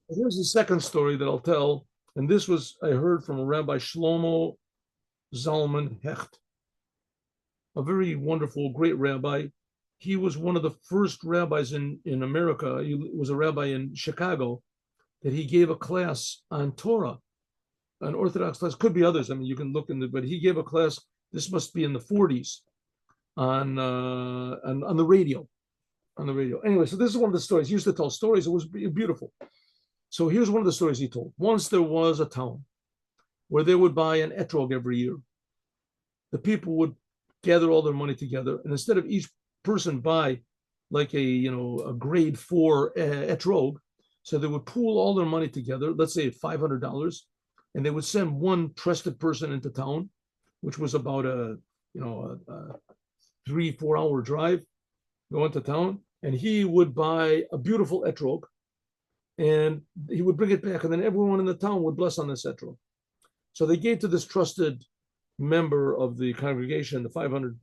Here's the second story that I'll tell, and this was I heard from Rabbi Shlomo Zalman Hecht, a very wonderful, great rabbi. He was one of the first rabbis in America. He was a rabbi in Chicago that he gave a class on Torah, an Orthodox class. Could be others. I mean, you can look in the, but he gave a class. This must be in the 40s on the radio. On the radio. Anyway, so this is one of the stories. He used to tell stories. It was beautiful. So here's one of the stories he told. Once there was a town where they would buy an etrog every year. The people would gather all their money together, and instead of each person buy like a grade 4 etrog, so they would pool all their money together. Let's say $500, and they would send one trusted person into town, which was about a 3-4 hour drive, go into town, and he would buy a beautiful etrog, and he would bring it back, and then everyone in the town would bless on this etrog. So they gave to this trusted member of the congregation the $500,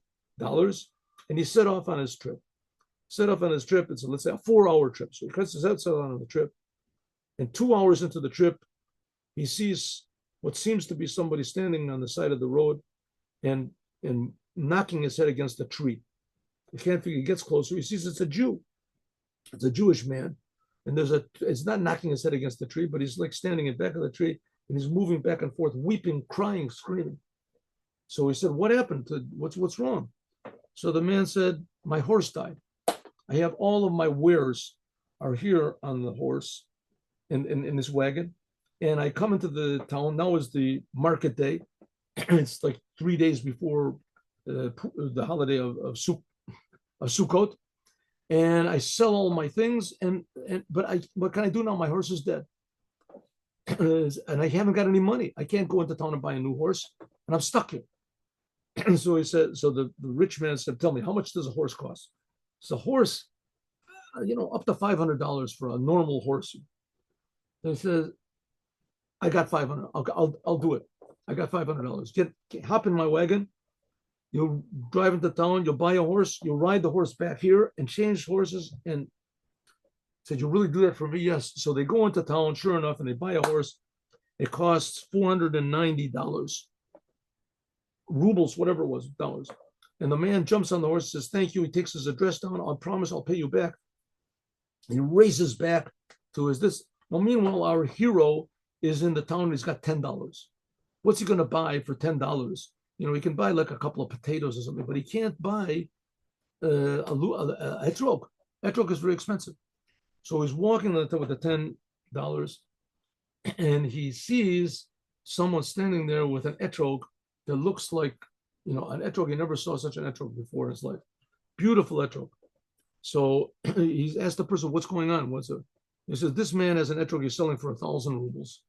and he set off on his trip. Set off on his trip. It's let's say a 4-hour trip. So he cuts his head set on the trip, and 2 hours into the trip, he sees what seems to be somebody standing on the side of the road, and knocking his head against a tree. He can't figure. He gets closer. He sees it's a Jew. It's a Jewish man, and it's not knocking his head against the tree, but he's like standing in back of the tree, and he's moving back and forth, weeping, crying, screaming. So he said, "What happened? What's wrong?" So the man said, "My horse died. I have all of my wares are here on the horse in this wagon, and I come into the town. Now is the market day. It's like 3 days before the holiday of Sukkot, and I sell all my things. But what can I do now? My horse is dead." And I haven't got any money. I can't go into town and buy a new horse, and I'm stuck here. So he said, so the rich man said, "Tell me, how much does a horse cost?" So horse, up to $500 for a normal horse. And he says, "I got 500. I'll do it. I got $500. Hop in my wagon. You'll drive into town. You'll buy a horse. You'll ride the horse back here and change horses." And said, "You really do that for me?" "Yes." So they go into town, sure enough, and they buy a horse. It costs $490, rubles, whatever it was, dollars. And the man jumps on the horse, says, "Thank you." He takes his address down. "I promise I'll pay you back." He races back to his this. Well, meanwhile, our hero is in the town. He's got $10. What's he going to buy for $10? He can buy like a couple of potatoes or something, but he can't buy a etrog. Etrog is very expensive. So he's walking with the $10, and he sees someone standing there with an etrog that looks like, an etrog. He never saw such an etrog before in his life. Beautiful etrog. So he's asked the person, "What's going on? He says, "This man has an etrog he's selling for 1,000 rubles,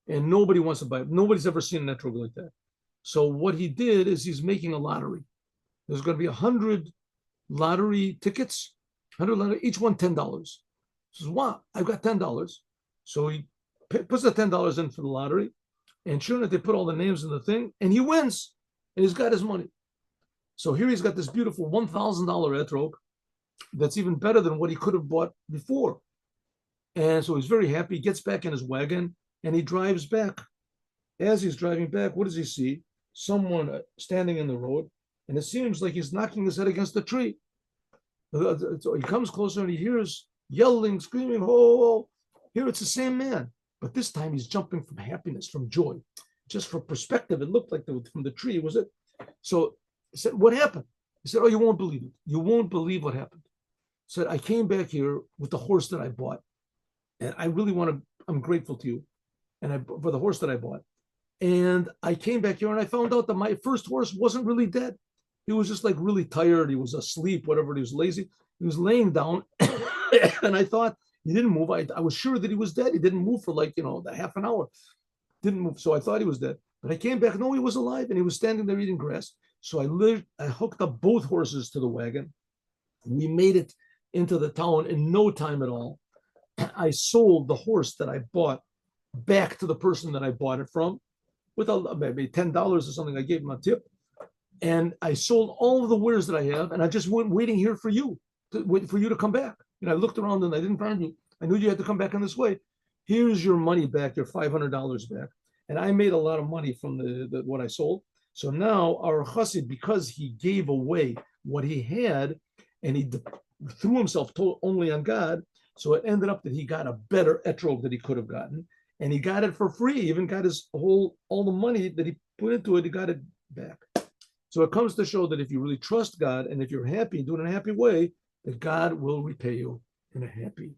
and nobody wants to buy it. Nobody's ever seen an etrog like that." So what he did is he's making a lottery. There's going to be 100 lottery tickets, 100 lottery, each one $10. He says, "Wow, I've got $10." So he puts the $10 in for the lottery, and sure enough, they put all the names in the thing, and he wins, and he's got his money. So here he's got this beautiful $1,000 etrog that's even better than what he could have bought before. And so he's very happy. He gets back in his wagon, and he drives back. As he's driving back, what does he see? Someone standing in the road, and it seems like he's knocking his head against the tree. So he comes closer, and he hears yelling, screaming, "Ho, ho." Here it's the same man, but this time he's jumping from happiness, from joy. Just for perspective, it looked like from the tree, was it? So he said, "What happened?" He said, "Oh, you won't believe it. You won't believe what happened." He said, "I came back here with the horse that I bought, and I really I'm grateful to you, for the horse that I bought. And I came back here and I found out that my first horse wasn't really dead. He was just like really tired. He was asleep, whatever. He was lazy. He was laying down, and I thought he didn't move. I was sure that he was dead. He didn't move for like the half an hour. Didn't move, so I thought he was dead. But I came back. No, he was alive, and he was standing there eating grass. So I hooked up both horses to the wagon. We made it into the town in no time at all. I sold the horse that I bought back to the person that I bought it from with maybe $10 or something. I gave him a tip, and I sold all of the wares that I have, and I just went waiting here for you to come back. And I looked around and I didn't find you. I knew you had to come back in this way. here's your money back, your $500 back. And I made a lot of money from the what I sold. So now our chassid, because he gave away what he had and he threw himself only on God, so it ended up that he got a better etrog that he could have gotten. And he got it for free, he even got all the money that he put into it, he got it back. So it comes to show that if you really trust God and if you're happy, do it in a happy way, that God will repay you in a happy